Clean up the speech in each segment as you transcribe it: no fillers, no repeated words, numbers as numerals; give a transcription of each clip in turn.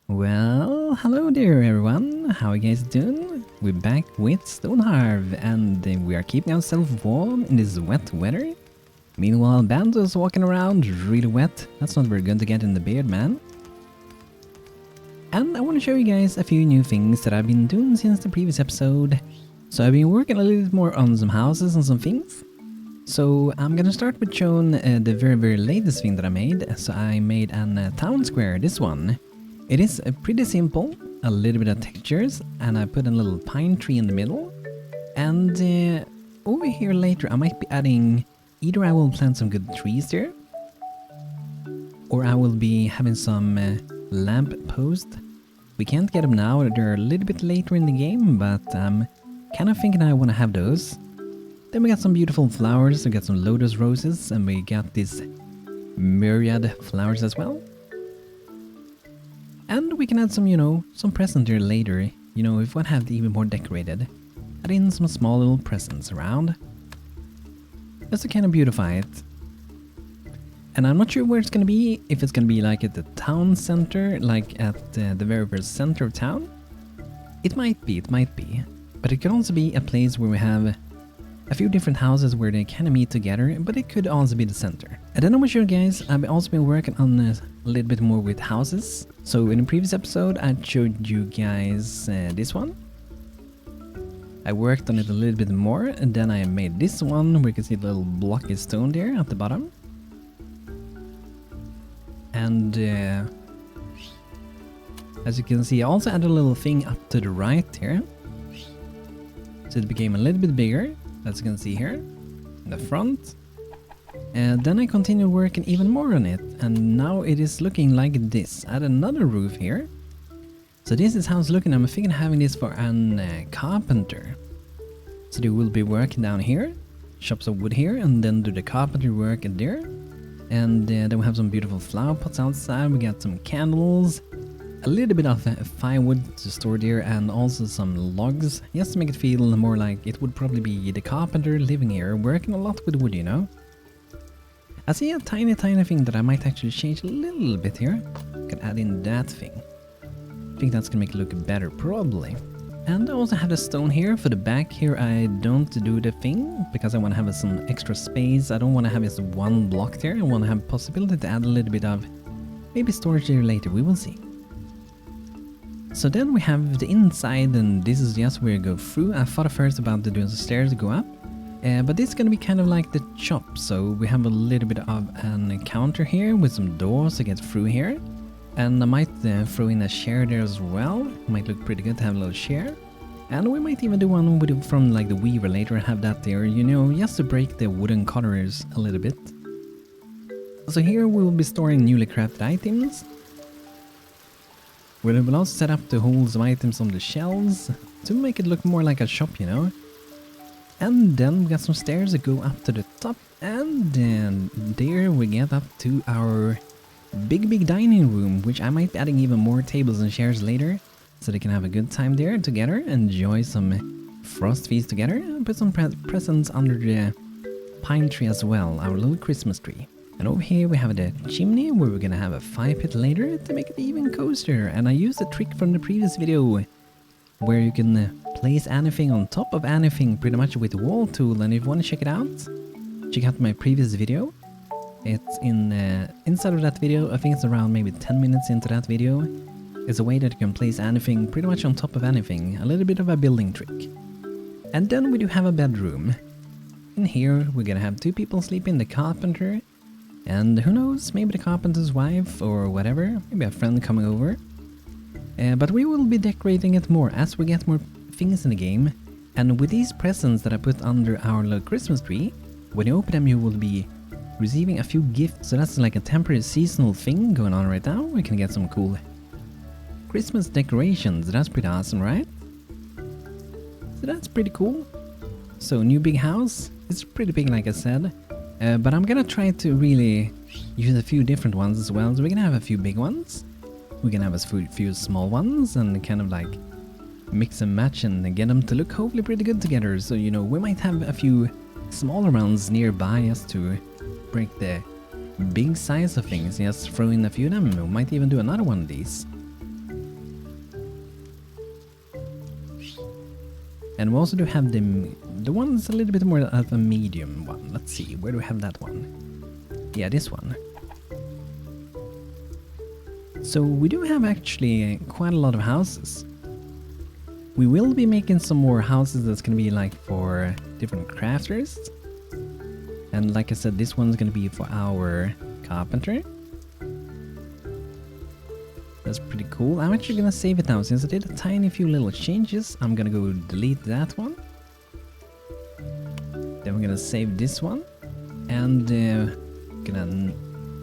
Well, hello there everyone, how are you guys doing? We're back with Stonehearth and we are keeping ourselves warm in this wet weather. Meanwhile, Banto's walking around really wet. That's not very good to get in the beard, man. And I want to show you guys a few new things that I've been doing since the previous episode. So I've been working a little bit more on some houses and some things. So I'm gonna start with showing the very latest thing that I made. So I made a town square, this one. It is pretty simple, a little bit of textures, and I put a little pine tree in the middle. And over here later I might be adding, either I will plant some good trees there, or I will be having some lamp posts. We can't get them now, they're a little bit later in the game, but I'm kind of thinking I want to have those. Then we got some beautiful flowers, we got some lotus roses, and we got these myriad flowers as well. And we can add some, some presents here later, if we want to have it even more decorated. Add in some small little presents around, just to kind of beautify it. And I'm not sure where it's going to be, if it's going to be like at the town center, like at the very center of town. It might be. But it could also be a place where we have a few different houses where they kind of meet together, but it could also be the center. And then I'm sure guys, I've also been working on a little bit more with houses. So in the previous episode I showed you guys this one. I worked on it a little bit more, and then I made this one where you can see the little blocky stone there at the bottom. And as you can see, I also added a little thing up to the right here. So it became a little bit bigger, as you can see here, in the front. And then I continued working even more on it, and now it is looking like this. Add another roof here. So this is how it's looking. I'm thinking of having this for an carpenter. So they will be working down here, chop some wood here, and then do the carpentry work in there. And then we have some beautiful flower pots outside. We got some candles, a little bit of firewood to store there, and also some logs, just to make it feel more like it would probably be the carpenter living here, working a lot with wood, I see a tiny thing that I might actually change a little bit here. Can add in that thing. I think that's gonna make it look better, probably. And I also have the stone here. For the back here I don't do the thing, because I want to have some extra space. I don't want to have just one block there. I want to have possibility to add a little bit of maybe storage there later, we will see. So then we have the inside, and this is just where you go through. I thought at first about doing the stairs to go up, but this is gonna be kind of like the shop. So we have a little bit of an counter here with some doors to get through here. And I might throw in a chair there as well. Might look pretty good to have a little chair. And we might even do one with from like the weaver later and have that there, just to break the wooden corners a little bit. So here we will be storing newly crafted items. We will also set up to hold some items on the shelves to make it look more like a shop, And then we got some stairs that go up to the top, and then there we get up to our big dining room, which I might be adding even more tables and chairs later, so they can have a good time there together, enjoy some frost feast together, and put some presents under the pine tree as well, our little Christmas tree. And over here we have the chimney, where we're gonna have a fire pit later to make it even cozier. And I used a trick from the previous video, where you can place anything on top of anything pretty much with the wall tool. And if you want to check it out, check out my previous video. It's in inside of that video. I think it's around maybe 10 minutes into that video. It's a way that you can place anything pretty much on top of anything, a little bit of a building trick. And then we do have a bedroom. In here we're gonna have two people sleeping, the carpenter, and who knows, maybe the carpenter's wife or whatever, maybe a friend coming over. But we will be decorating it more as we get more things in the game. And with these presents that I put under our little Christmas tree, when you open them you will be receiving a few gifts. So that's like a temporary seasonal thing going on right now. We can get some cool Christmas decorations. That's pretty awesome, right? So that's pretty cool. So new big house. It's pretty big, like I said. But I'm gonna try to really use a few different ones as well. So we're gonna have a few big ones. We're gonna have a few small ones, and kind of like mix and match and get them to look hopefully pretty good together. So, we might have a few smaller ones nearby just to break the big size of things. Just throw in a few of them. We might even do another one of these. And we also do have the one that's a little bit more of a medium one. Let's see, where do we have that one? Yeah, this one. So we do have actually quite a lot of houses. We will be making some more houses that's gonna be like for different crafters. And like I said, this one's gonna be for our carpenter. That's pretty cool. I'm actually gonna save it now since I did a tiny few little changes. I'm gonna go delete that one. Then we're gonna save this one. And gonna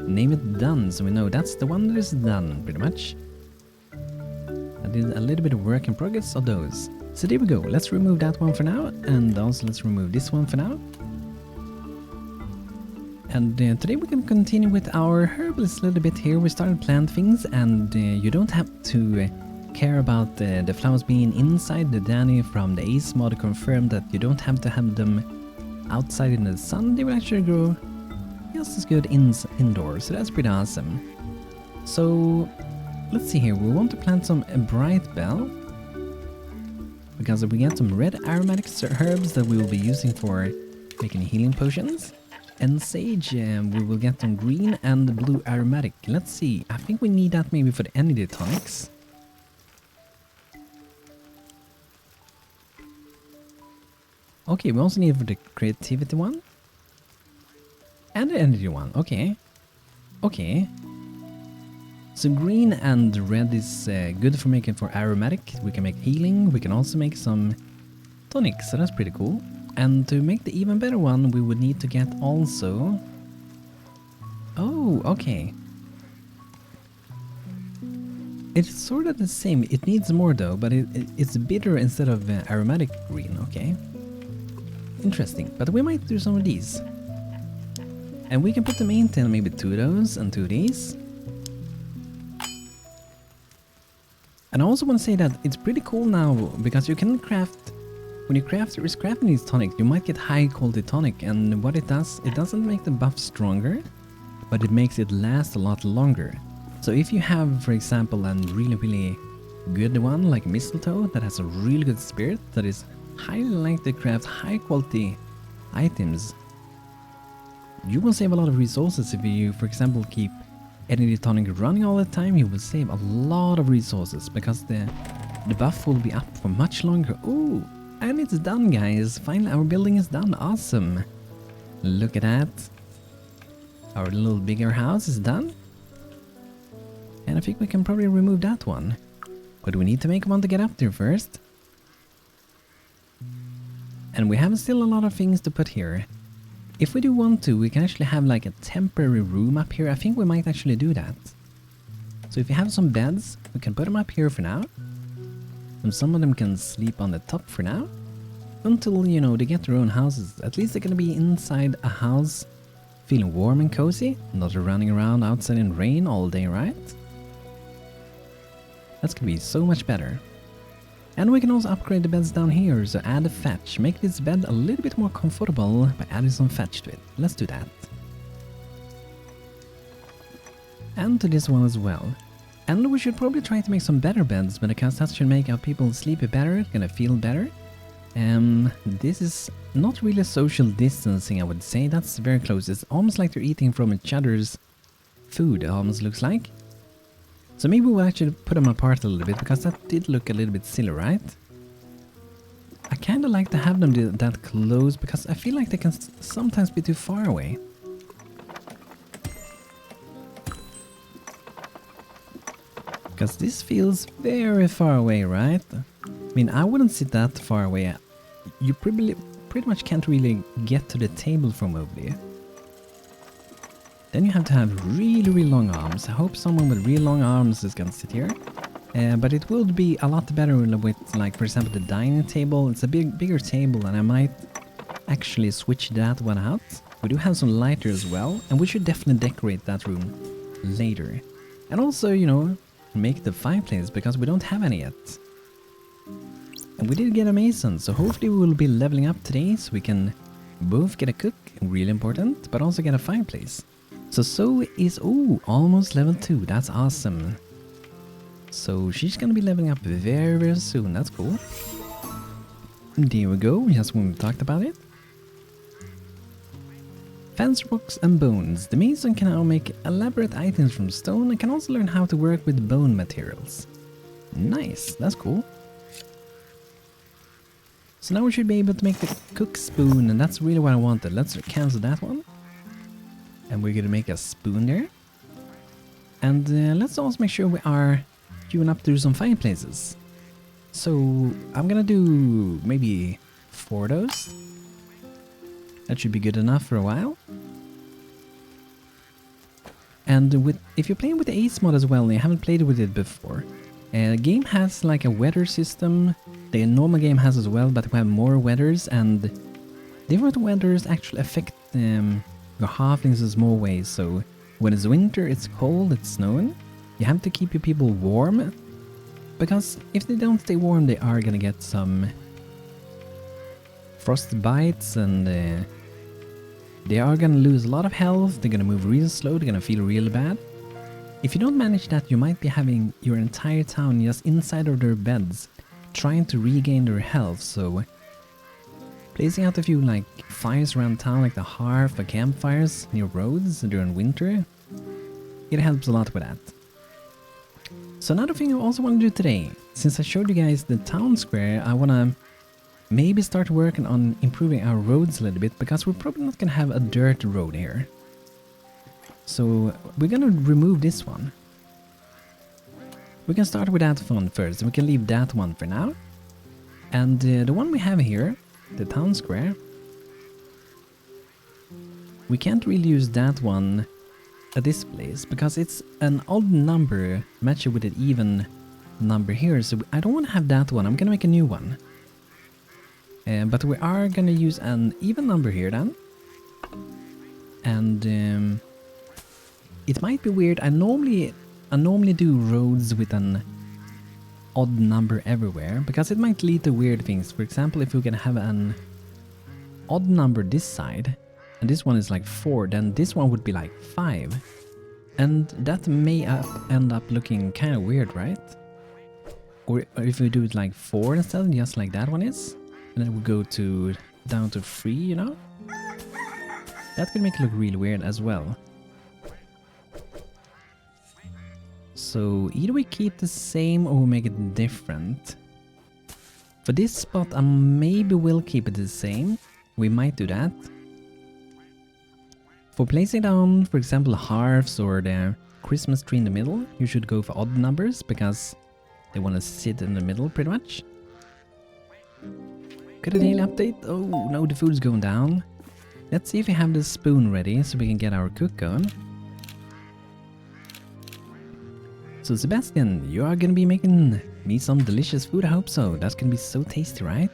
name it done, so we know that's the one that is done, pretty much. I did a little bit of work in progress of those. So there we go. Let's remove that one for now. And also let's remove this one for now. And today we can continue with our herbalist a little bit here. We started plant things, and you don't have to care about the flowers being inside. The Danny from the ACE mod confirmed that you don't have to have them outside in the sun. They will actually grow just as good indoors, so that's pretty awesome. So let's see here. We want to plant some bright bell because we get some red aromatic herbs that we will be using for making healing potions. And sage, we will get some green and blue aromatic. Let's see, I think we need that maybe for the energy tonics. Okay, we also need it for the creativity one. And the energy one, okay. Okay. So green and red is good for making for aromatic. We can make healing, we can also make some tonics, so that's pretty cool. And to make the even better one, we would need to get also... Oh, okay. It's sort of the same. It needs more though, but it's bitter instead of aromatic green, okay. Interesting, but we might do some of these. And we can put them into maybe 2 of those and 2 of these. And I also want to say that it's pretty cool now, because you can craft... When you crafting these tonics, you might get high quality tonic, and what it doesn't make the buff stronger, but it makes it last a lot longer. So if you have, for example, a really good one like mistletoe that has a really good spirit that is highly likely to craft high quality items, you will save a lot of resources. If you, for example, keep energy tonic running all the time, you will save a lot of resources because the buff will be up for much longer. Ooh! And it's done, guys. Finally, our building is done. Awesome. Look at that. Our little bigger house is done. And I think we can probably remove that one. But we need to make one to get up there first. And we have still a lot of things to put here. If we do want to, we can actually have like a temporary room up here. I think we might actually do that. So if you have some beds, we can put them up here for now. And some of them can sleep on the top for now. Until, you know, they get their own houses. At least they're gonna be inside a house feeling warm and cozy. Not running around outside in rain all day, right? That's gonna be so much better. And we can also upgrade the beds down here. So add a fetch. Make this bed a little bit more comfortable by adding some fetch to it. Let's do that. And to this one as well. And we should probably try to make some better beds, because that should make our people sleep better, gonna feel better. This is not really social distancing, I would say. That's very close. It's almost like they're eating from each other's food, it almost looks like. So maybe we'll actually put them apart a little bit, because that did look a little bit silly, right? I kinda like to have them that close, because I feel like they can sometimes be too far away. Because this feels very far away, right? I mean, I wouldn't sit that far away. You pretty much can't really get to the table from over there. Then you have to have really long arms. I hope someone with really long arms is gonna sit here. But it would be a lot better with, like, for example, the dining table. It's a bigger table, and I might actually switch that one out. We do have some lighter as well, and we should definitely decorate that room later. And also, you know, make the fireplace, because we don't have any yet. And we did get a mason, so hopefully we will be leveling up today, so we can both get a cook, really important, but also get a fireplace. So is, oh, almost level 2, that's awesome. So she's gonna be leveling up very soon, that's cool. There we go, just when we talked about it. Fence rocks and bones. The mason can now make elaborate items from stone and can also learn how to work with bone materials. Nice, that's cool. So now we should be able to make the cook spoon, and that's really what I wanted. Let's cancel that one. And we're gonna make a spoon there. And let's also make sure we are queuing up to do some fireplaces. So I'm gonna do maybe 4 of those. That should be good enough for a while. And if you're playing with the ACE mod as well and you haven't played with it before, the game has like a weather system. The normal game has as well, but we have more weathers, and different weathers actually affect your halflings in small ways. So when it's winter, it's cold, it's snowing. You have to keep your people warm, because if they don't stay warm, they are gonna get some frost bites, and they are gonna lose a lot of health. They're gonna move real slow, they're gonna feel really bad. If you don't manage that, you might be having your entire town just inside of their beds, trying to regain their health. So placing out a few like fires around town, like the hearth or campfires near roads during winter, it helps a lot with that. So another thing I also want to do today, since I showed you guys the town square, I want to maybe start working on improving our roads a little bit, because we're probably not going to have a dirt road here. So we're going to remove this one. We can start with that one first, and we can leave that one for now. And the one we have here, the town square, we can't really use that one at this place, because it's an odd number matched with an even number here, so I don't want to have that one. I'm going to make a new one. But we are going to use an even number here then. And it might be weird. I normally do roads with an odd number everywhere, because it might lead to weird things. For example, if we're going to have an odd number this side, and this one is like 4, then this one would be like 5. And that may end up looking kind of weird, right? Or if we do it like 4 instead, just like that one is, and then we go down to 3, you know? That could make it look really weird as well. So either we keep the same or we make it different. For this spot, I maybe will keep it the same. We might do that. For placing down, for example, hearths or the Christmas tree in the middle, you should go for odd numbers, because they want to sit in the middle pretty much. Got a daily update? Oh no, the food's going down. Let's see if we have the spoon ready so we can get our cook going. So Sebastian, you are gonna be making me some delicious food, I hope so. That's gonna be so tasty, right?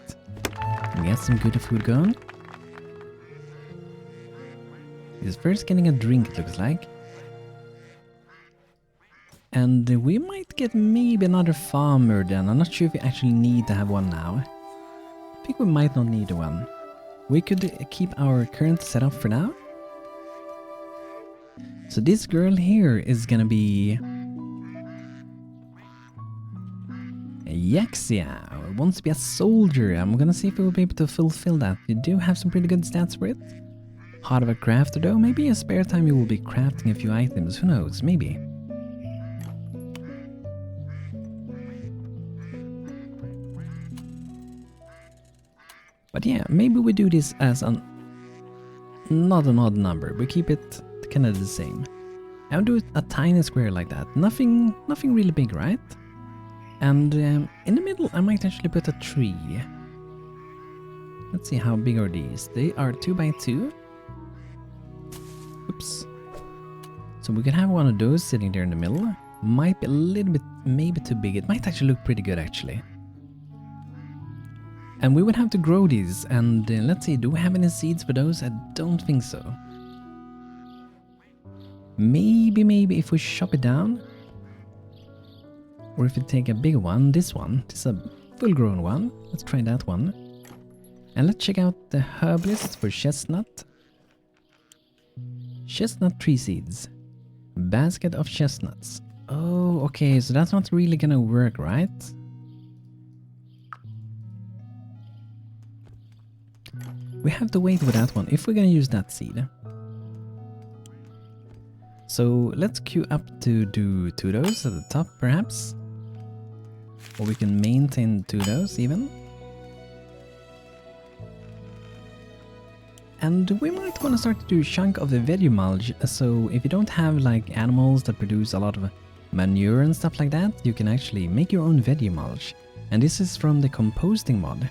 We got some good food going. He's first getting a drink, it looks like. And we might get maybe another farmer then. I'm not sure if we actually need to have one now. I think we might not need one. We could keep our current setup for now. So this girl here is gonna be Yaxia, wants to be a soldier. I'm gonna see if we will be able to fulfill that. You do have some pretty good stats for it. Heart of a crafter though, maybe in spare time you will be crafting a few items, who knows, maybe. But yeah, maybe we do this as not an odd number, we keep it kind of the same. I'll do a tiny square like that, nothing really big, right? And in the middle I might actually put a tree. Let's see, how big are these? They are 2 by 2. Oops. So we can have one of those sitting there in the middle. Might be a little bit, maybe too big. It might actually look pretty good actually. And we would have to grow these, and let's see, do we have any seeds for those? I don't think so. Maybe if we chop it down. Or if we take a bigger one, this is a full grown one. Let's try that one. And let's check out the herbalist for chestnut. Chestnut tree seeds. Basket of chestnuts. Oh, okay, so that's not really gonna work, right? we have to wait with that one if we're gonna use that seed. So let's queue up to do 2 of those at the top perhaps. Or we can maintain 2 of those even. And we might want to start to do a chunk of the veggie mulch, so if you don't have like animals that produce a lot of manure and stuff like that, you can actually make your own veggie mulch. And this is from the composting mod.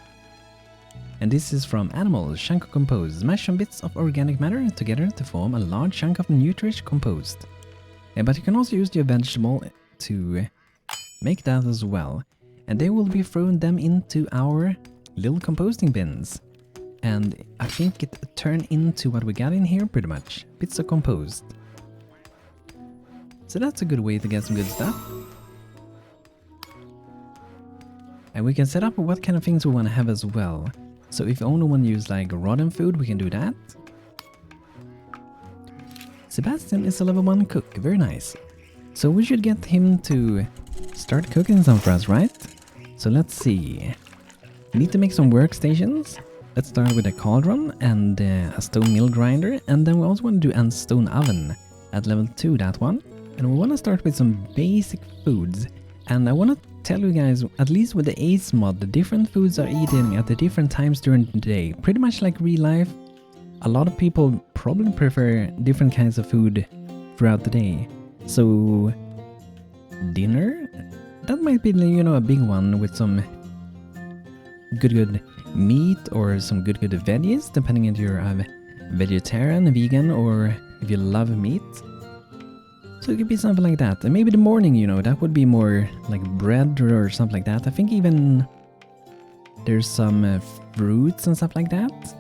And this is from animals, chunk of compost. Smash some bits of organic matter together to form a large chunk of nutritious compost. But you can also use your vegetable to make that as well. And they will be thrown them into our little composting bins. And I think it turned into what we got in here pretty much. Bits of compost. So that's a good way to get some good stuff. And we can set up what kind of things we want to have as well. So if you only want to use like rotten food, we can do that. Sebastian is a level 1 cook, very nice. So we should get him to start cooking some for us, right? So let's see. We need to make some workstations. Let's start with a cauldron and a stone mill grinder, and then we also want to do a stone oven at level 2, that one. And we want to start with some basic foods. And I want to tell you guys, at least with the ACE mod, the different foods are eaten at the different times during the day. Pretty much like real life. A lot of people probably prefer different kinds of food throughout the day. So dinner, that might be, you know, a big one with some good meat or some good veggies, depending if you're a vegetarian, vegan, or if you love meat. So it could be something like that. And maybe the morning, you know, that would be more like bread or something like that. I think even there's some fruits and stuff like that.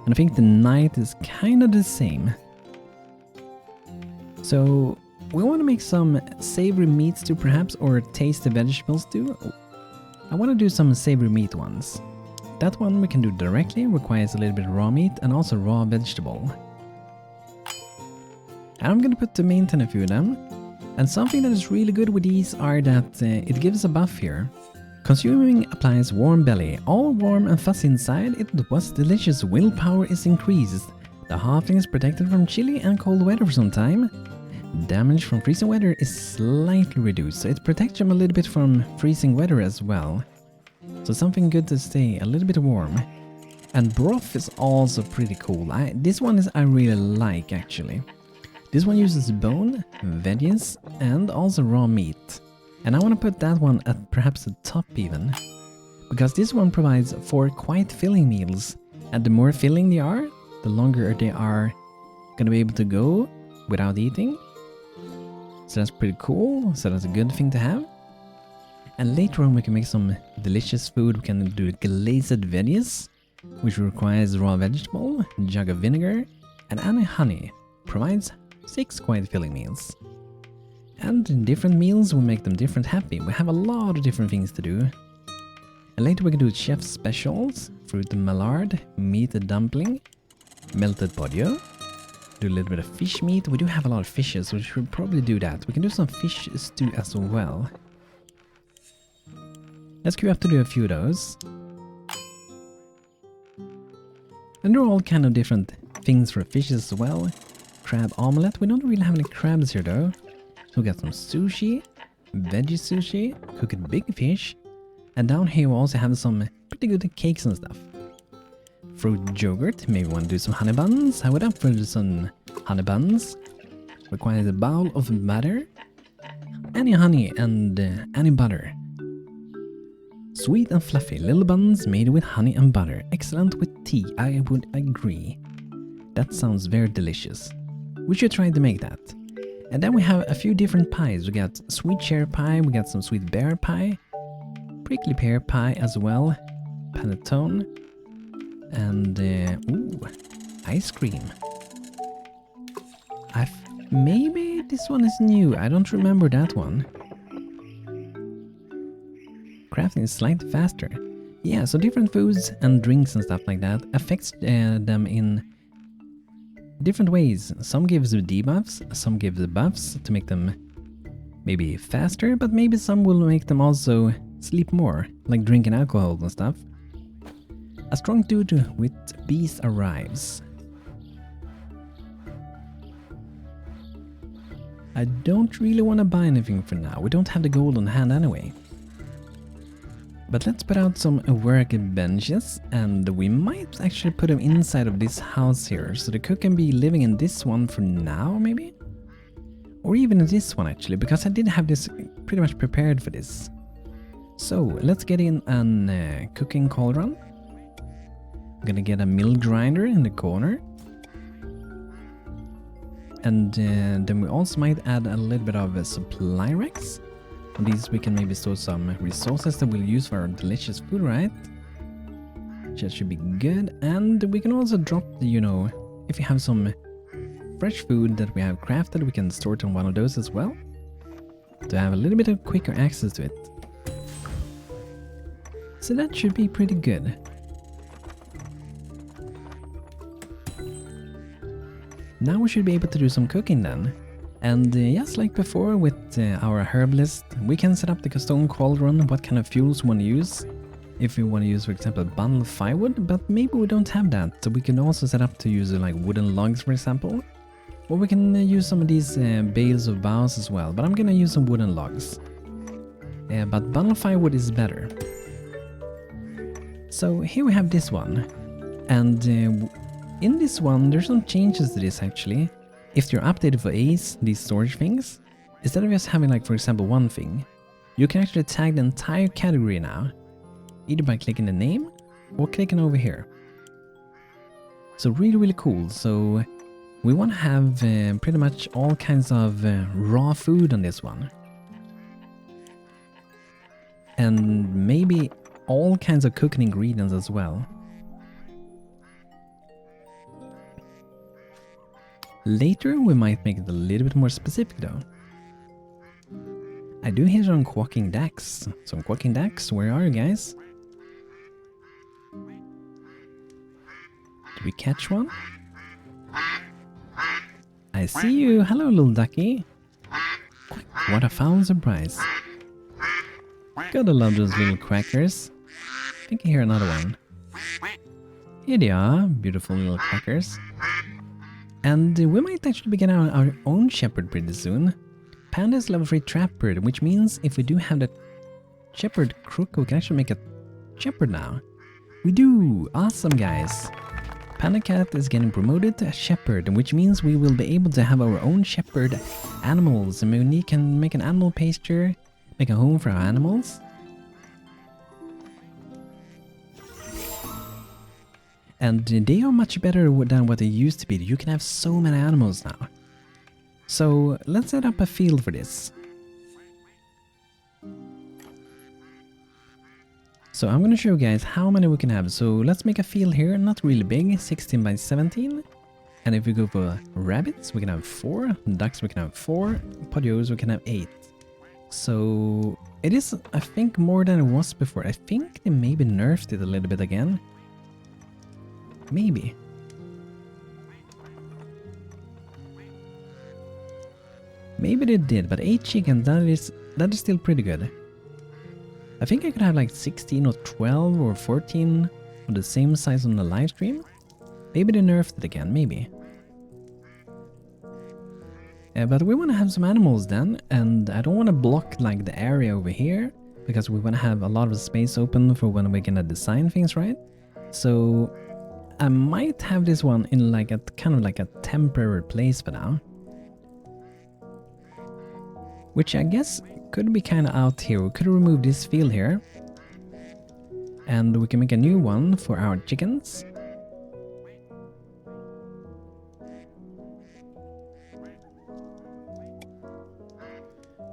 And I think the night is kind of the same. So we want to make some savory meats too perhaps, or tasty vegetables too. I want to do some savory meat ones. That one we can do directly, requires a little bit of raw meat and also raw vegetable. And I'm gonna put to maintain a few of them. And something that is really good with these are that it gives a buff here. Consuming applies warm belly, all warm and fuzzy inside, it was delicious, willpower is increased. The halfling is protected from chilly and cold weather for some time. Damage from freezing weather is slightly reduced, so it protects them a little bit from freezing weather as well. So something good to stay a little bit warm. And broth is also pretty cool. This one I really like actually. This one uses bone, veggies, and also raw meat. And I want to put that one at perhaps the top even. Because this one provides 4 quite filling meals. And the more filling they are, the longer they are gonna be able to go without eating. So that's pretty cool, so that's a good thing to have. And later on we can make some delicious food. We can do glazed veggies, which requires raw vegetable, jug of vinegar, and any honey. Provides 6 quite filling meals. And in different meals will make them different happy. We have a lot of different things to do. And later we can do chef specials, fruit mallard, meat dumpling, melted podio. Do a little bit of fish meat. We do have a lot of fishes, so we should probably do that. We can do some fish stew as well. Let's queue up to do a few of those. And there are all kind of different things for fishes as well. Crab omelette. We don't really have any crabs here though. So we got some sushi, veggie sushi, cooked big fish. And down here we also have some pretty good cakes and stuff. Fruit yogurt, maybe want to do some honey buns. I would up for some honey buns. Requires a bowl of butter, any honey and any butter. Sweet and fluffy little buns made with honey and butter. Excellent with tea, I would agree. That sounds very delicious. We should try to make that. And then we have a few different pies. We got sweet cherry pie, we got some sweet bear pie, prickly pear pie as well, panettone, and ice cream. Maybe this one is new. I don't remember that one. Crafting is slightly faster. Yeah, so different foods and drinks and stuff like that affects them in different ways. Some gives debuffs, some gives buffs to make them maybe faster, but maybe some will make them also sleep more, like drinking alcohol and stuff. A strong dude with bees arrives. I don't really want to buy anything for now. We don't have the gold on hand anyway. But let's put out some work benches, and we might actually put them inside of this house here. So the cook can be living in this one for now, maybe? Or even in this one actually, because I did have this pretty much prepared for this. So let's get in an cooking cauldron. I'm gonna get a mill grinder in the corner. And then we also might add a little bit of supply racks. On these we can maybe store some resources that we'll use for our delicious food, right? That should be good. And we can also drop the, you know, if you have some fresh food that we have crafted, we can store it on one of those as well. To have a little bit of quicker access to it. So that should be pretty good. Now we should be able to do some cooking then. And just like before with our herbalist, we can set up the stone cauldron, what kind of fuels we want to use. If we want to use, for example, bundle firewood, but maybe we don't have that. So we can also set up to use like wooden logs, for example. Or we can use some of these bales of boughs as well, but I'm gonna use some wooden logs. But bundle firewood is better. So here we have this one. And in this one, there's some changes to this actually. If you're updated for ACE, these storage things, instead of just having like, for example, one thing, you can actually tag the entire category now, either by clicking the name or clicking over here. So really, really cool. So we want to have pretty much all kinds of raw food on this one. And maybe all kinds of cooking ingredients as well. Later we might make it a little bit more specific though. I do hear some quacking ducks. Some quacking ducks, where are you guys? Did we catch one? I see you! Hello little ducky! What a foul surprise. Gotta love those little quackers. I think I hear another one. Here they are, beautiful little quackers. And we might actually begin our own shepherd pretty soon. Panda is level 3 trapper, which means if we do have the shepherd crook, we can actually make a shepherd now. We do! Awesome guys! Panda Cat is getting promoted to a shepherd, which means we will be able to have our own shepherd animals. And we can make an animal pasture, make a home for our animals. And they are much better than what they used to be. You can have so many animals now. So let's set up a field for this. So I'm gonna show you guys how many we can have. So let's make a field here, not really big, 16 by 17. And if we go for rabbits, we can have 4. Ducks, we can have 4. Podios, we can have 8. So it is, I think, more than it was before. I think they maybe nerfed it a little bit again. Maybe. Maybe they did, but 8 chickens, that is still pretty good. I think I could have like 16 or 12 or 14 of the same size on the live stream. Maybe they nerfed it again, maybe. But we want to have some animals then, and I don't want to block like the area over here, because we want to have a lot of space open for when we're gonna design things, right? So I might have this one in like a kind of like a temporary place for now. Which I guess could be kind of out here. We could remove this field here. And we can make a new one for our chickens.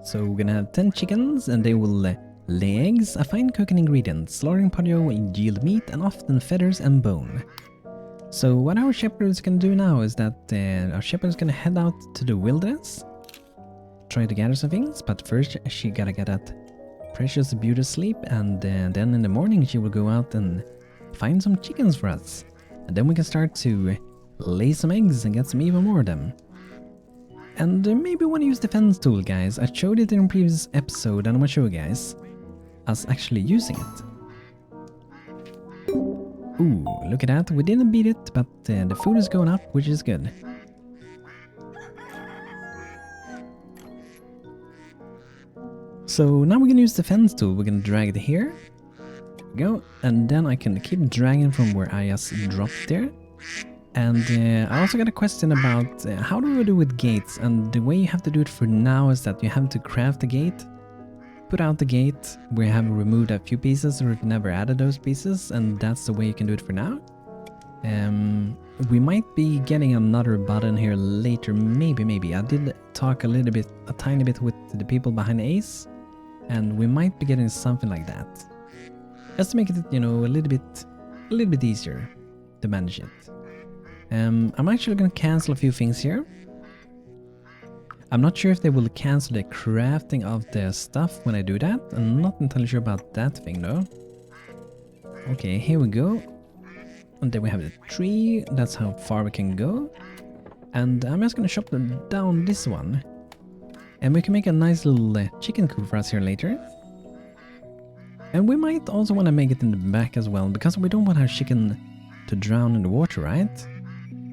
So we're gonna have 10 chickens and they will lay eggs, a fine cooking ingredient. Slaughtering podio will yield meat and often feathers and bone. So what our shepherd is gonna do now is that our shepherd is gonna head out to the wilderness. Try to gather some things, but first she gotta get that precious beauty sleep, and then in the morning she will go out and find some chickens for us. And then we can start to lay some eggs and get some even more of them. And maybe want to use the fence tool, guys. I showed it in a previous episode and I'm gonna show you guys us actually using it. Ooh, look at that. We didn't beat it, but the food is going up, which is good. So now we're gonna use the fence tool. We're gonna drag it here. There we go. And then I can keep dragging from where I just dropped there. And I also got a question about how do we do with gates? And the way you have to do it for now is that you have to craft the gate, put out the gate. We have removed a few pieces, or we've never added those pieces, and that's the way you can do it for now. We might be getting another button here later, maybe. I did talk a tiny bit with the people behind ACE, and we might be getting something like that. Just to make it, you know, a little bit easier to manage it. I'm actually gonna cancel a few things here. I'm not sure if they will cancel the crafting of the stuff when I do that. I'm not entirely sure about that thing though. Okay, here we go. And then we have the tree. That's how far we can go. And I'm just gonna chop down this one. And we can make a nice little chicken coop for us here later. And we might also want to make it in the back as well, because we don't want our chicken to drown in the water, right?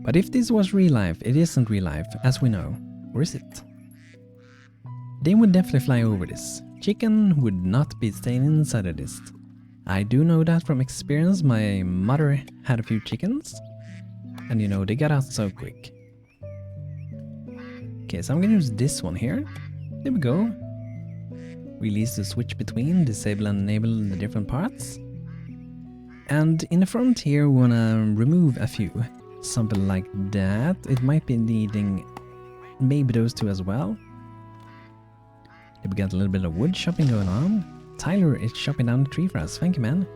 But if this was real life, it isn't real life, as we know. Or is it? They would definitely fly over this. Chicken would not be staying inside of this. I do know that from experience. My mother had a few chickens. And you know, they got out so quick. Okay, so I'm gonna use this one here. There we go. Release the switch between disable and enable the different parts. And in the front here, we wanna remove a few. Something like that. It might be needing maybe those two as well. We got a little bit of wood chopping going on. Tyler is chopping down the tree for us. Thank you, man.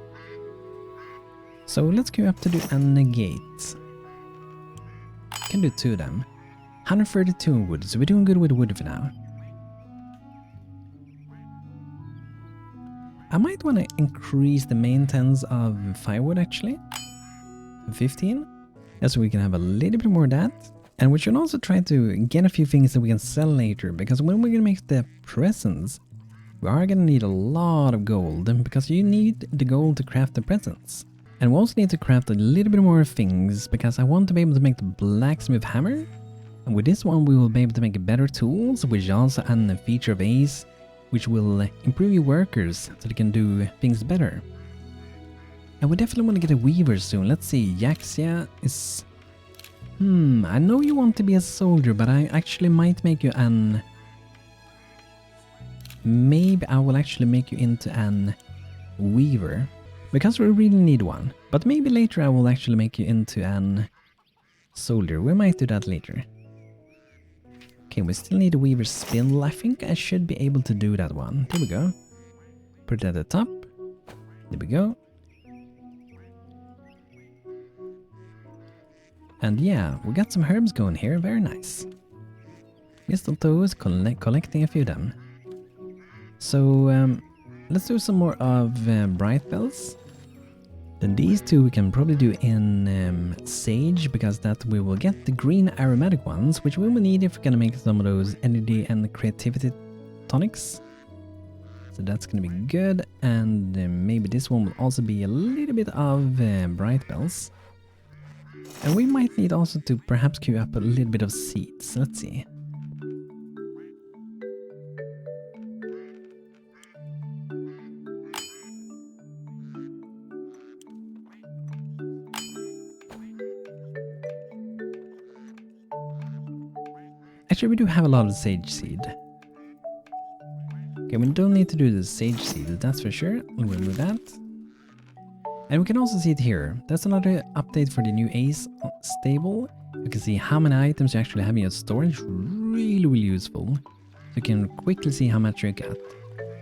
So let's go up to do a negate. Can do two of them. 132 wood, so we're doing good with wood for now. I might want to increase the maintenance of firewood actually. 15. Just so we can have a little bit more of that. And we should also try to get a few things that we can sell later, because when we're going to make the presents, we are going to need a lot of gold, because you need the gold to craft the presents. And we also need to craft a little bit more things, because I want to be able to make the blacksmith hammer. And with this one we will be able to make better tools, which is also a feature of ACE, which will improve your workers so they can do things better. And we definitely want to get a weaver soon. Let's see, Yaxia is... I know you want to be a soldier, but I actually might make you an... Maybe I will actually make you into an weaver, because we really need one. But maybe later I will actually make you into an soldier. We might do that later. Okay, we still need a weaver spindle. I think I should be able to do that one. There we go. Put it at the top. There we go. And yeah, we got some herbs going here. Very nice. Mistletoes, collecting a few of them. So let's do some more of bright bells. Then these two we can probably do in sage, because that we will get the green aromatic ones, which we will need if we're gonna make some of those energy and creativity tonics. So that's gonna be good. And maybe this one will also be a little bit of bright bells. And we might need also to perhaps queue up a little bit of seeds. Let's see. Actually, we do have a lot of sage seed. Okay, we don't need to do the sage seed, that's for sure. We'll remove that. And we can also see it here. That's another update for the new ACE stable. You can see how many items you actually have in your storage. Really, really useful. You can quickly see how much you got.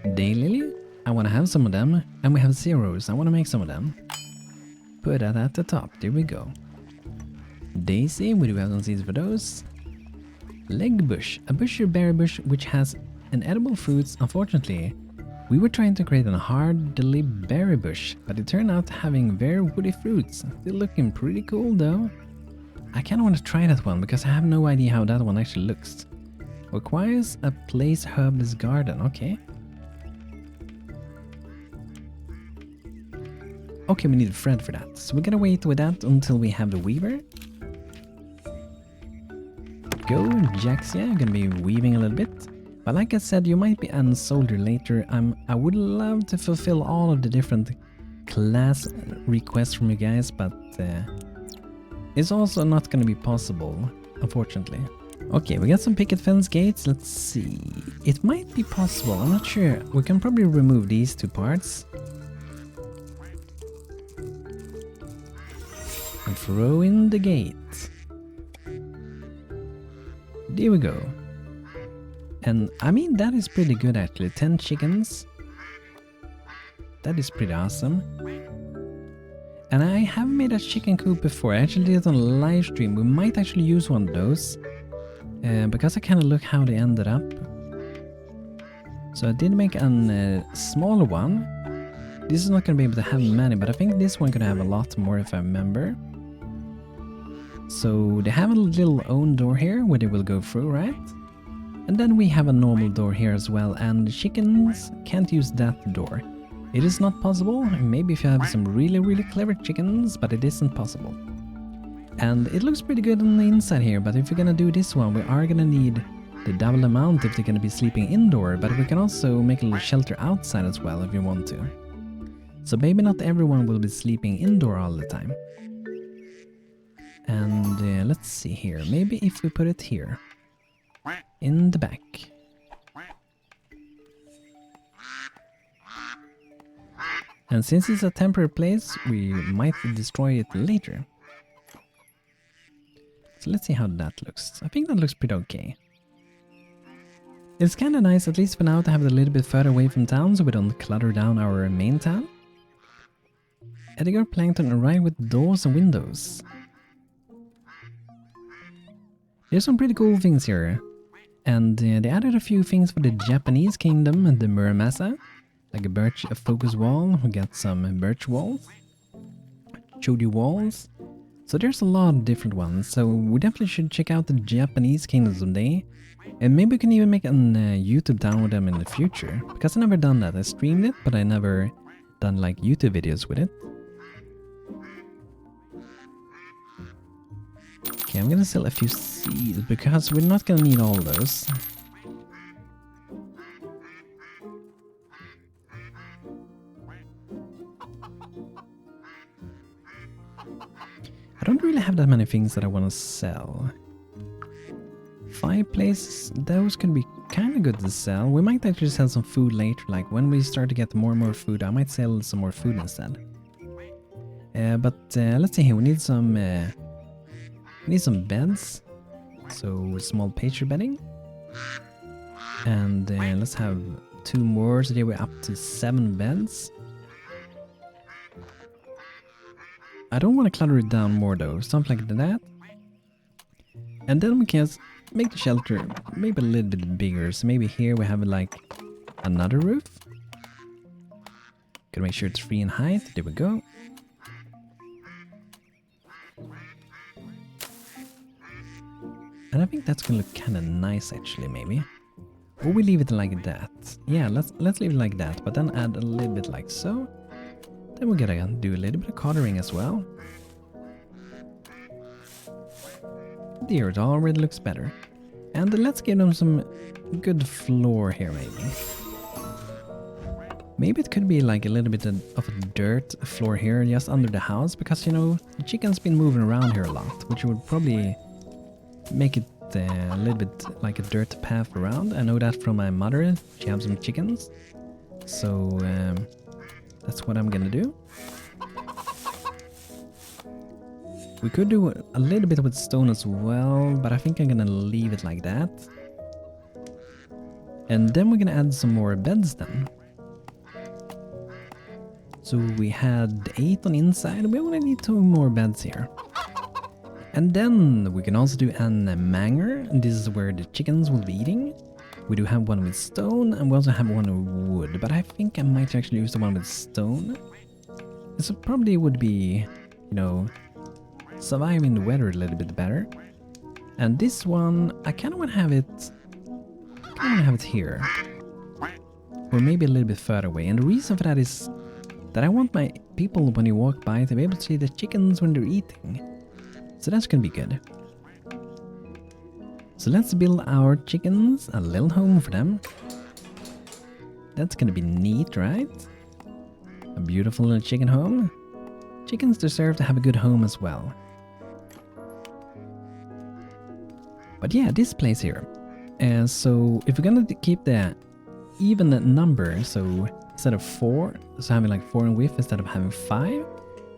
Daylily, I want to have some of them. And we have zeros. I want to make some of them. Put that at the top. There we go. Daisy, we do have some seeds for those. Leg bush, a bush or berry bush which has an edible fruits. Unfortunately, we were trying to create a hardly berry bush, but it turned out having very woody fruits. Still looking pretty cool though. I kinda want to try that one, because I have no idea how that one actually looks. Requires a place herbless garden, okay. Okay, we need thread for that. So we're gonna wait with that until we have the weaver. Go, Jaxia, I'm gonna be weaving a little bit. But like I said, you might be a soldier later. I would love to fulfill all of the different class requests from you guys, but it's also not gonna be possible, unfortunately. Okay, we got some picket fence gates. Let's see. It might be possible, I'm not sure. We can probably remove these two parts. And throw in the gate. There we go. And I mean, that is pretty good actually. 10 chickens. That is pretty awesome. And I have made a chicken coop before. I actually did it on a live stream. We might actually use one of those. Because I kind of look how they ended up. So I did make a smaller one. This is not going to be able to have many, but I think this one could have a lot more if I remember. So they have a little own door here where they will go through, right? And then we have a normal door here as well, and the chickens can't use that door. It is not possible, maybe if you have some really clever chickens, but it isn't possible. And it looks pretty good on the inside here, but if we're gonna do this one, we are gonna need the double amount if they're gonna be sleeping indoor, but we can also make a little shelter outside as well if you want to. So maybe not everyone will be sleeping indoor all the time. And let's see here, maybe if we put it here, in the back. And since it's a temporary place, we might destroy it later. So let's see how that looks. I think that looks pretty okay. It's kind of nice, at least for now, to have it a little bit further away from town so we don't clutter down our main town. Edgar Plankton arrived with doors and windows. There's some pretty cool things here. And they added a few things for the Japanese kingdom and the Muramasa. Like a focus wall, we got some birch walls. Chodi walls. So there's a lot of different ones, so we definitely should check out the Japanese kingdom someday. And maybe we can even make a YouTube down with them in the future. Because I never done that, I streamed it, but I never done like YouTube videos with it. Okay, I'm gonna sell a few seeds because we're not gonna need all those. I don't really have that many things that I want to sell. Fireplaces, those can be kind of good to sell. We might actually sell some food later, like when we start to get more and more food, I might sell some more food instead. But let's see here, we need some beds. So small patcher bedding. And let's have 2 more, so there we're up to 7 beds. I don't want to clutter it down more though, something like that. And then we can make the shelter maybe a little bit bigger. So maybe here we have like another roof. Gotta make sure it's 3 in height. There we go. And I think that's gonna look kind of nice actually, maybe. Or we leave it like that. Yeah, let's leave it like that, but then add a little bit like so. Then we're gonna do a little bit of coloring as well. There, it already looks better. And let's give them some good floor here, maybe. Maybe it could be like a little bit of a dirt floor here just under the house, because you know, the chicken's been moving around here a lot, which would probably make it a little bit like a dirt path around. I know that from my mother, she has some chickens. So that's what I'm gonna do. We could do a little bit with stone as well, but I think I'm gonna leave it like that. And then we're gonna add some more beds then. So we had 8 on inside, we only need 2 more beds here. And then we can also do a manger, and this is where the chickens will be eating. We do have one with stone, and we also have one with wood, but I think I might actually use the one with stone. This probably would be, you know, surviving the weather a little bit better. And this one, I kind of want to have it here. Or maybe a little bit further away. And the reason for that is that I want my people when you walk by to be able to see the chickens when they're eating. So that's gonna be good. So let's build our chickens a little home for them. That's gonna be neat, right? A beautiful little chicken home. Chickens deserve to have a good home as well. But yeah, this place here. So if we're gonna keep the even number, so instead of 4, so having like 4 in width instead of having 5,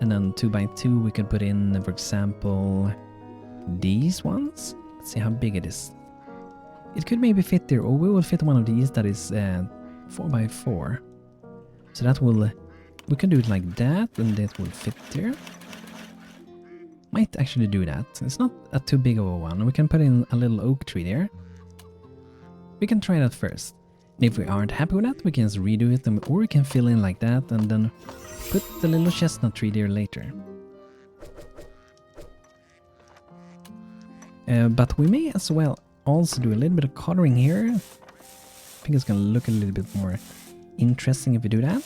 and then 2 by 2 we could put in, for example, these ones. Let's see how big it is. It could maybe fit there, or we will fit one of these that is 4 by 4. So that will, we can do it like that, and that will fit there. Might actually do that. It's not a too big of a one. We can put in a little oak tree there. We can try that first. And if we aren't happy with that, we can just redo it, or we can fill in like that and then put the little chestnut tree there later. But we may as well also do a little bit of coloring here. I think it's gonna look a little bit more interesting if we do that.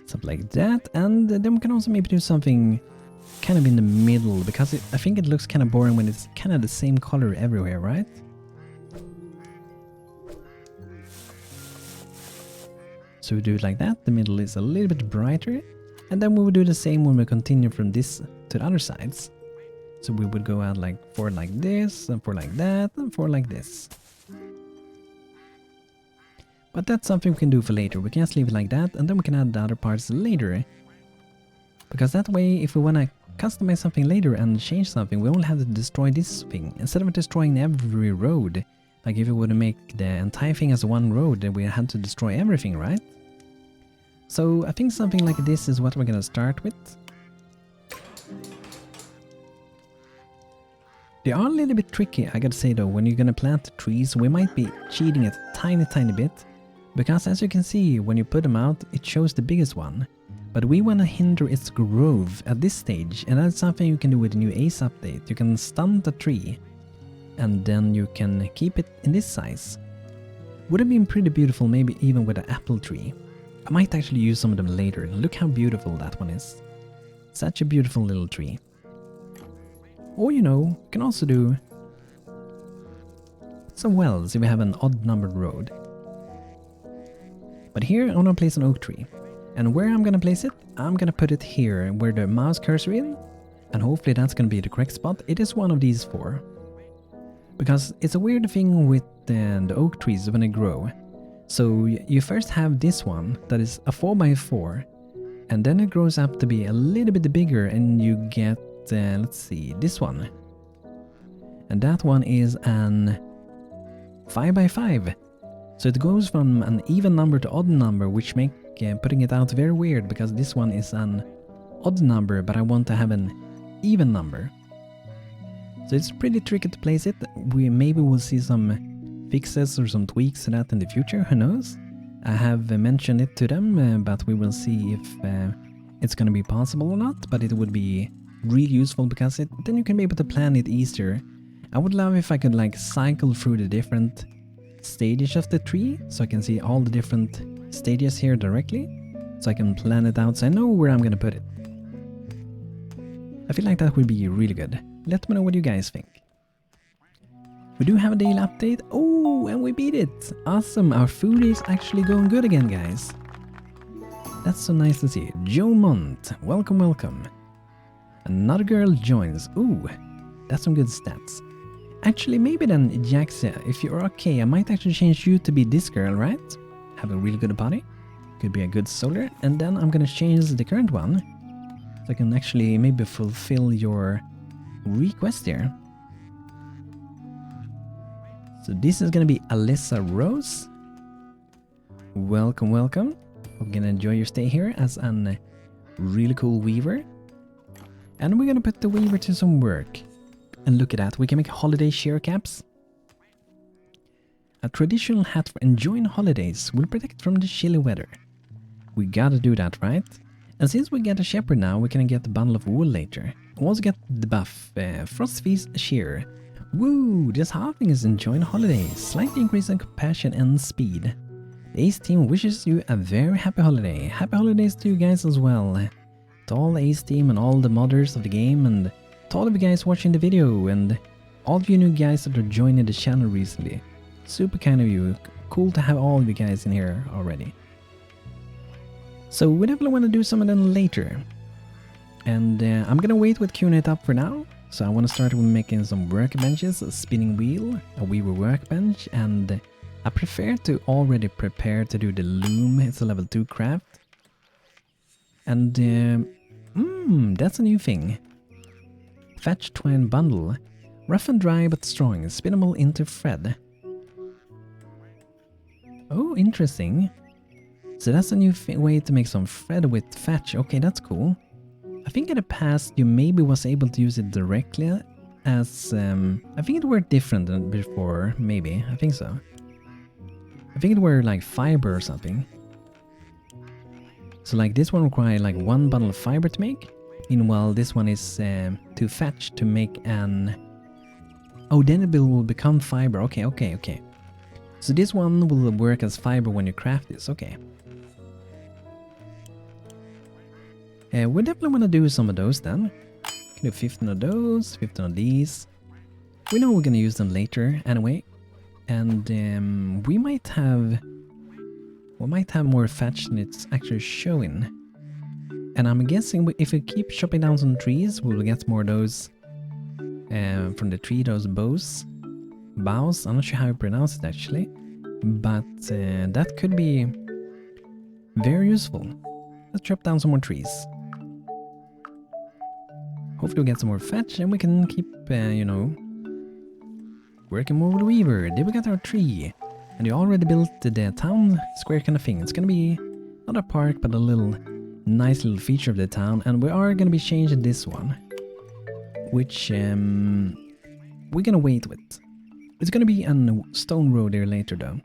Something like that, and then we can also maybe do something kind of in the middle, because I think it looks kind of boring when it's kind of the same color everywhere, right? So we do it like that, the middle is a little bit brighter, and then we will do the same when we continue from this to the other sides. So we would go out like 4 like this, and 4 like that, and 4 like this. But that's something we can do for later. We can just leave it like that, and then we can add the other parts later. Because that way, if we want to customize something later and change something, we only have to destroy this thing. Instead of destroying every road, like if we would make the entire thing as one road, then we had to destroy everything, right? So I think something like this is what we're gonna start with. They are a little bit tricky, I gotta say though. When you're gonna plant the trees, we might be cheating it a tiny bit. Because as you can see, when you put them out, it shows the biggest one. But we want to hinder its growth at this stage, and that's something you can do with the new ACE update. You can stunt the tree, and then you can keep it in this size. Would have been pretty beautiful, maybe even with an apple tree. I might actually use some of them later. Look how beautiful that one is. Such a beautiful little tree. Or you know, you can also do some wells if we have an odd numbered road. But here I'm gonna place an oak tree. And where I'm gonna place it, I'm gonna put it here where the mouse cursor is. And hopefully that's gonna be the correct spot. It is one of these 4. Because it's a weird thing with the oak trees when they grow. So you first have this one that is a 4 by 4. And then it grows up to be a little bit bigger, and you get, let's see, this one. And that one is an 5 by 5. So it goes from an even number to odd number, which make putting it out very weird, because this one is an odd number, but I want to have an even number. So it's pretty tricky to place it. Maybe we'll see some fixes or some tweaks to that in the future, who knows? I have mentioned it to them, but we will see if it's gonna be possible or not, but it would be really useful because then you can be able to plan it easier. I would love if I could like cycle through the different stages of the tree, so I can see all the different stages here directly, so I can plan it out so I know where I'm gonna put it. I feel like that would be really good. Let me know what you guys think. We do have a daily update. Oh, and we beat it! Awesome, our food is actually going good again, guys. That's so nice to see. Joe Mont, welcome, welcome. Another girl joins. Ooh, that's some good stats. Actually, maybe then, Jaxia, if you're okay, I might actually change you to be this girl, right? Have a really good body. Could be a good solar. And then I'm gonna change the current one, so I can actually maybe fulfill your request here. So this is gonna be Alyssa Rose. Welcome, welcome. We're gonna enjoy your stay here as a really cool weaver. And we're gonna put the weaver to some work. And look at that, we can make holiday cheer caps. A traditional hat for enjoying holidays will protect from the chilly weather. We gotta do that, right? And since we get a shepherd now, we can get a bundle of wool later. We also get the buff, Frost Feast Cheer. Woo! This halving is enjoying holidays, slightly increasing compassion and speed. The ACE team wishes you a very happy holiday. Happy holidays to you guys as well. To all the ACE team and all the modders of the game, and to all of you guys watching the video, and all of you new guys that are joining the channel recently. Super kind of you. Cool to have all of you guys in here already. So we definitely want to do some of them later. And I'm gonna wait with queuing it up for now. So I want to start with making some workbenches, a spinning wheel, a weaver workbench, and I prefer to already prepare to do the loom. It's a level 2 craft. And that's a new thing. Fetch twine bundle. Rough and dry but strong, spinnable into thread. Oh, interesting. So that's a new way to make some thread with thatch. Okay, that's cool. I think in the past you maybe was able to use it directly as... I think it worked different than before, maybe. I think so. I think it were like fiber or something. So like this one required like 1 bundle of fiber to make. Meanwhile this one is to thatch to make an... Oh, then it will become fiber. Okay. So this one will work as fiber when you craft this. Okay. We definitely want to do some of those then. Can do 15 of those, 15 of these. We know we're going to use them later anyway. And we might have more thatch than it's actually showing. And I'm guessing if we keep chopping down some trees, we'll get more of those from the tree, those boughs. I'm not sure how you pronounce it actually. But that could be very useful. Let's chop down some more trees. Hopefully we'll get some more thatch and we can keep, you know, working more with the weaver. There we got our tree. And we already built the town square kind of thing. It's gonna be not a park, but a little nice little feature of the town. And we are gonna be changing this one. Which we're gonna wait with. It's gonna be a stone road there later though.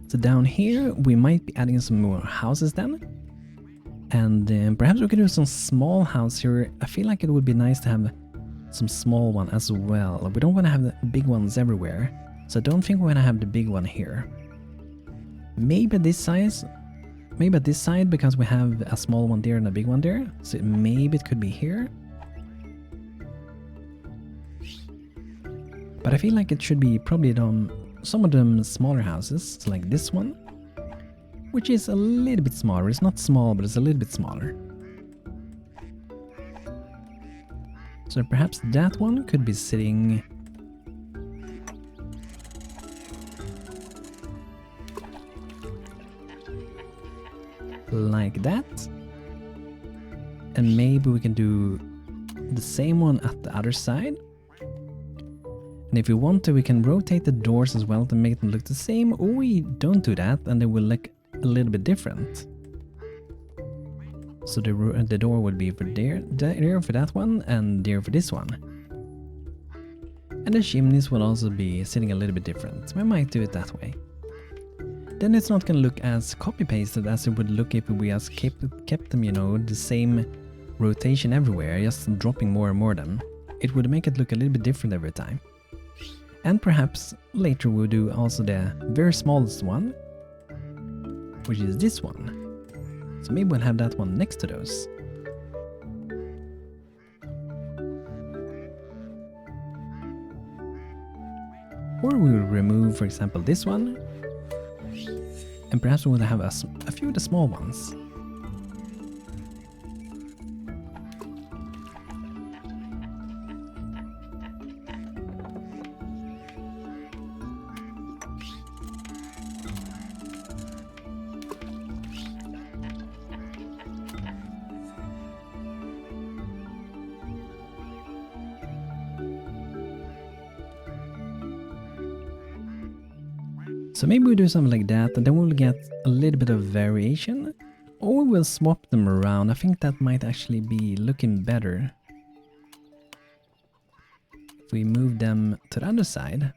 So down here we might be adding some more houses then. And perhaps we could do some small house here. I feel like it would be nice to have some small one as well. We don't want to have the big ones everywhere. So I don't think we're going to have the big one here. Maybe this size. Maybe at this side because we have a small one there and a big one there. So maybe it could be here. But I feel like it should be probably some of them smaller houses. So like this one. Which is a little bit smaller. It's not small, but it's a little bit smaller. So perhaps that one could be sitting... like that. And maybe we can do the same one at the other side. And if we want to, we can rotate the doors as well to make them look the same. Or we don't do that and they will look a little bit different. So the door would be for there for that one and there for this one. And the chimneys will also be sitting a little bit different. So I might do it that way. Then it's not going to look as copy-pasted as it would look if we just kept them, you know, the same rotation everywhere, just dropping more and more of them. It would make it look a little bit different every time. And perhaps later we'll do also the very smallest one, which is this one. So maybe we'll have that one next to those. Or we'll remove, for example, this one. And perhaps we'll have a few of the small ones. So maybe we'll do something like that and then we'll get a little bit of variation. Or we'll swap them around. I think that might actually be looking better. if we move them to the other side.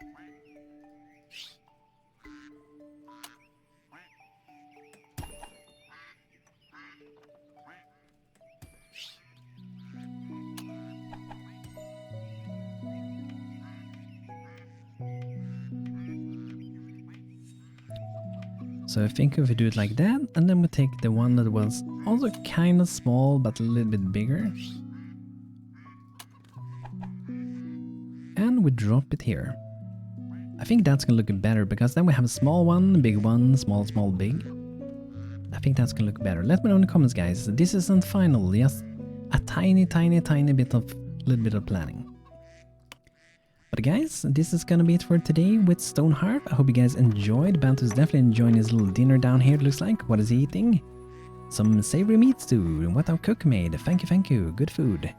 So I think if we do it like that, and then we take the one that was also kind of small but a little bit bigger, and we drop it here. I think that's gonna look better, because then we have a small one, big one, small, small, big. I think that's gonna look better. Let me know in the comments, guys. This isn't final, just a tiny, tiny, tiny bit of, little bit of planning. But guys, this is gonna be it for today with Stonehearth. I hope you guys enjoyed. Banto's definitely enjoying his little dinner down here, it looks like. What is he eating? Some savory meat stew. What our cook made. Thank you. Good food.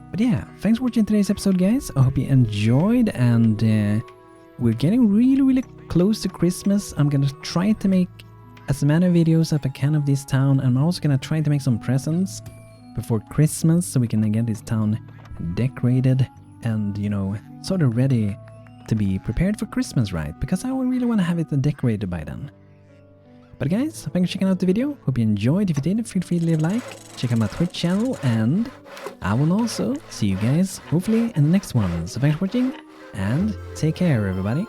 But yeah, thanks for watching today's episode, guys. I hope you enjoyed, and we're getting really, really close to Christmas. I'm gonna try to make as many videos as I can of this town. I'm also gonna try to make some presents before Christmas so we can get this town decorated and, you know, sort of ready to be prepared for Christmas, right? Because I really want to have it decorated by then. But guys, thanks for checking out the video. Hope you enjoyed. If you did, feel free to leave a like. Check out my Twitch channel, and I will also see you guys hopefully in the next one. So thanks for watching, and take care, everybody.